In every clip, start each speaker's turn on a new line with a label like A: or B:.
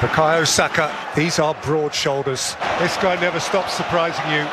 A: Bukayo Saka, these are broad shoulders. This guy never stops surprising you.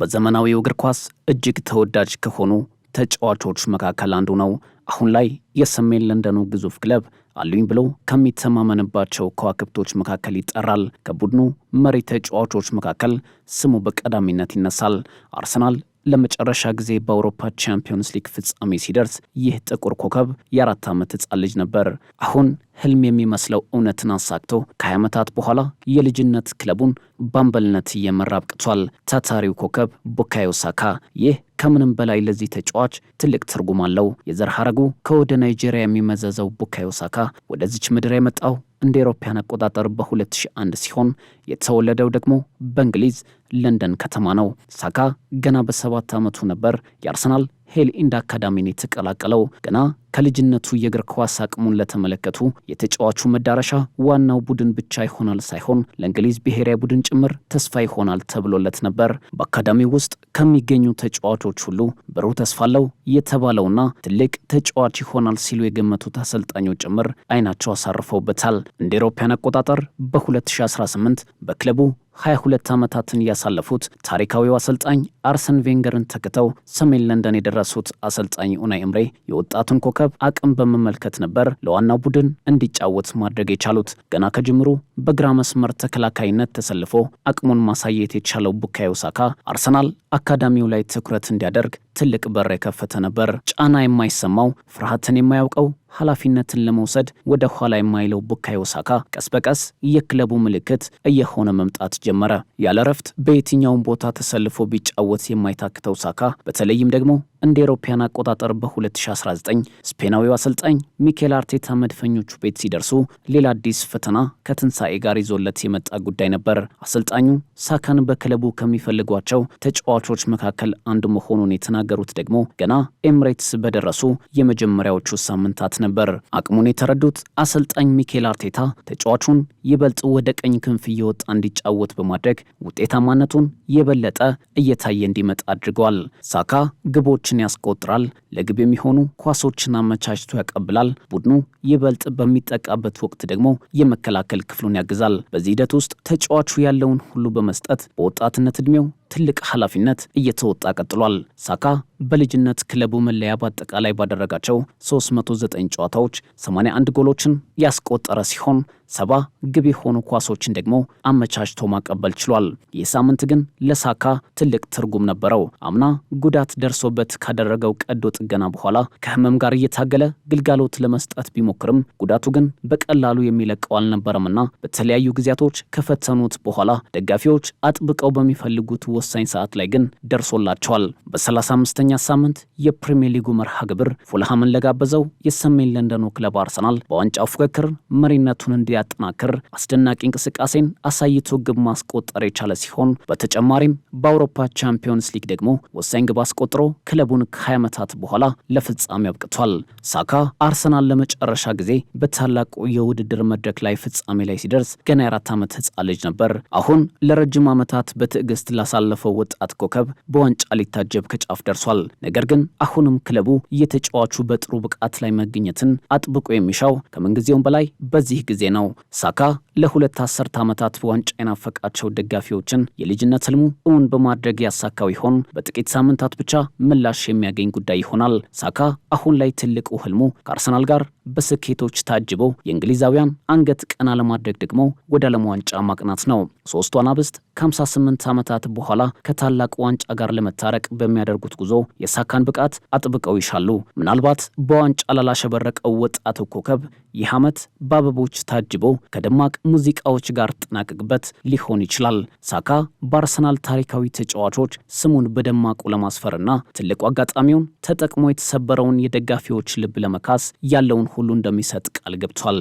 B: በዘመናዊው እግር ኳስ እጅግ ተወዳጅ ከሆኑ ተጫዋቾች መካከል አንዱ ነው። አሁን ላይ የሰሜን ለንደኑ ግዙፍ ክለብ አሉኝ ብሎ ከሚተማመንባቸው ከዋክብቶች መካከል ይጠራል። ከቡድኑ መሪ ተጫዋቾች መካከል ስሙ በቀዳሚነት ይነሳል። አርሰናል ለመጨረሻ ጊዜ በአውሮፓ ቻምፒዮንስ ሊግ ፍጻሜ ሲደርስ ይህ ጥቁር ኮከብ የ4 ዓመት ሕፃን ልጅ ነበር። አሁን ህልም የሚመስለው እውነትን አሳክቶ ከ20 ዓመታት በኋላ የልጅነት ክለቡን ባምበልነት እየመራ አብቅቷል። ታታሪው ኮከብ ቡካዮ ሳካ። ይህ ከምንም በላይ ለዚህ ተጫዋች ትልቅ ትርጉም አለው። የዘር ሐረጉ ከወደ ናይጄሪያ የሚመዘዘው ቡካዮ ሳካ ወደዚች ምድር የመጣው እንደ አውሮፓውያን አቆጣጠር በ2001 ሲሆን የተወለደው ደግሞ በእንግሊዝ ለንደን ከተማ ነው። ሳካ ገና በ7 ዓመቱ ነበር የአርሰናል ሄል ኢንድ አካዳሚን የተቀላቀለው። ገና ከልጅነቱ የእግር ኳስ አቅሙን ለተመለከቱ የተጫዋቹ መዳረሻ ዋናው ቡድን ብቻ ይሆናል ሳይሆን ለእንግሊዝ ብሔራዊ ቡድን ጭምር ተስፋ ይሆናል ተብሎለት ነበር። በአካዳሚው ውስጥ ከሚገኙ ተጫዋቾች ሁሉ ብሩህ ተስፋ አለው የተባለውና ትልቅ ተጫዋች ይሆናል ሲሉ የገመቱት አሰልጣኞች ጭምር አይናቸው አሳርፈውበታል። እንደ አውሮፓውያን አቆጣጠር በ2018 በክለቡ 22 ዓመታትን ያሳለፉት ታሪካዊው አሰልጣኝ አርሰን ቬንገርን ተክተው ሰሜን ለንደን የደረሱት አሰልጣኝ ኡናይ ኤምሬ የወጣቱን ኮከብ አቅም በመመልከት ነበር ለዋናው ቡድን እንዲጫወት ማድረግ የቻሉት። ገና ከጅምሩ በግራ መስመር ተከላካይነት ተሰልፎ አቅሙን ማሳየት የቻለው ቡካዮ ሳካ አርሰናል አካዳሚው ላይ ትኩረት እንዲያደርግ ትልቅ በር የከፈተ ነበር። ጫና የማይሰማው ፍርሃትን የማያውቀው ኃላፊነትን ለመውሰድ ወደ ኋላ የማይለው ቡካዮ ሳካ ቀስ በቀስ የክለቡ ምልክት እየሆነ መምጣት ጀመረ። ያለ ረፍት በየትኛውም ቦታ ተሰልፎ ቢጫወት የማይታክተው ሳካ በተለይም ደግሞ እንደ አውሮፓውያን አቆጣጠር በ2019 ስፔናዊው አሰልጣኝ ሚኬል አርቴታ መድፈኞቹ ቤት ሲደርሱ ሌላ አዲስ ፈተና ከትንሳኤ ጋር ይዞለት የመጣ ጉዳይ ነበር። አሰልጣኙ ሳካን በክለቡ ከሚፈልጓቸው ተጫዋቾች መካከል አንዱ መሆኑን የተናገሩት ደግሞ ገና ኤምሬትስ በደረሱ የመጀመሪያዎቹ ሳምንታት ነበር። አቅሙን የተረዱት አሰልጣኝ ሚኬል አርቴታ ተጫዋቹን ይበልጥ ወደ ቀኝ ክንፍ እየወጣ እንዲጫወት በማድረግ ውጤታማነቱን የበለጠ እየታየ እንዲመጣ አድርገዋል። ሳካ ግቦችን ያስቆጥራል፣ ለግብ የሚሆኑ ኳሶችን አመቻችቶ ያቀብላል። ቡድኑ ይበልጥ በሚጠቃበት ወቅት ደግሞ የመከላከል ክፍሉን ያግዛል። በዚህ ሂደት ውስጥ ተጫዋቹ ያለውን ሁሉ በመስጠት በወጣትነት ዕድሜው ትልቅ ኃላፊነት እየተወጣ ቀጥሏል። ሳካ በልጅነት ክለቡ መለያ በአጠቃላይ ባደረጋቸው 309 ጨዋታዎች 81 ጎሎችን ያስቆጠረ ሲሆን 70 ግብ የሆኑ ኳሶችን ደግሞ አመቻችቶ ማቀበል ችሏል። ይህ ሳምንት ግን ለሳካ ትልቅ ትርጉም ነበረው። አምና ጉዳት ደርሶበት ካደረገው ቀዶ ጥገና በኋላ ከህመም ጋር እየታገለ ግልጋሎት ለመስጠት ቢሞክርም ጉዳቱ ግን በቀላሉ የሚለቀው አልነበረምና በተለያዩ ጊዜያቶች ከፈተኑት በኋላ ደጋፊዎች አጥብቀው በሚፈልጉት ወሳኝ ሰዓት ላይ ግን ደርሶላቸዋል። በ35ኛ ሳምንት የፕሪሚየር ሊጉ መርሃ ግብር ፉልሃምን ለጋበዘው የሰሜን ለንደኑ ክለብ አርሰናል በዋንጫው ፉክክር መሪነቱን እንዲያጠናክር አስደናቂ እንቅስቃሴን አሳይቶ ግብ ማስቆጠር የቻለ ሲሆን በተጨማሪም በአውሮፓ ቻምፒዮንስ ሊግ ደግሞ ወሳኝ ግብ አስቆጥሮ ክለቡን ከ20 ዓመታት በኋላ ለፍጻሜ አብቅቷል። ሳካ አርሰናል ለመጨረሻ ጊዜ በታላቁ የውድድር መድረክ ላይ ፍጻሜ ላይ ሲደርስ ገና የ4 ዓመት ሕፃን ልጅ ነበር። አሁን ለረጅም ዓመታት በትዕግስት ላሳለፈው ወጣት ኮከብ በዋንጫ ሊታጀብ ከጫፍ ደርሷል። ነገር ግን አሁንም ክለቡ የተጫዋቹ በጥሩ ብቃት ላይ መገኘትን አጥብቆ የሚሻው ከምንጊዜውም በላይ በዚህ ጊዜ ነው። ሳካ ለሁለት አስርት ዓመታት በዋንጫ የናፈቃቸው ደጋፊዎችን የልጅነት ህልሙ እውን በማድረግ ያሳካው ይሆን? በጥቂት ሳምንታት ብቻ ምላሽ የሚያገኝ ጉዳይ ይሆናል። ሳካ አሁን ላይ ትልቁ ህልሙ ከአርሰናል ጋር በስኬቶች ታጅቦ የእንግሊዛውያን አንገት ቀና ለማድረግ ደግሞ ወደ ዓለም ዋንጫ ማቅናት ነው። ሶስቱ አናብስት ከ58 ዓመታት በኋላ ከታላቁ ዋንጫ ጋር ለመታረቅ በሚያደርጉት ጉዞ የሳካን ብቃት አጥብቀው ይሻሉ። ምናልባት በዋንጫ ላላሸበረቀው ወጣቱ ኮከብ ይህ ዓመት በአበቦች ታጅቦ ከደማቅ ሙዚቃዎች ጋር ጠናቅቅበት ሊሆን ይችላል። ሳካ በአርሰናል ታሪካዊ ተጫዋቾች ስሙን በደማቁ ለማስፈርና ትልቁ አጋጣሚውን ተጠቅሞ የተሰበረውን የደጋፊዎች ልብ ለመካስ ያለውን ሁሉ እንደሚሰጥ ቃል ገብቷል።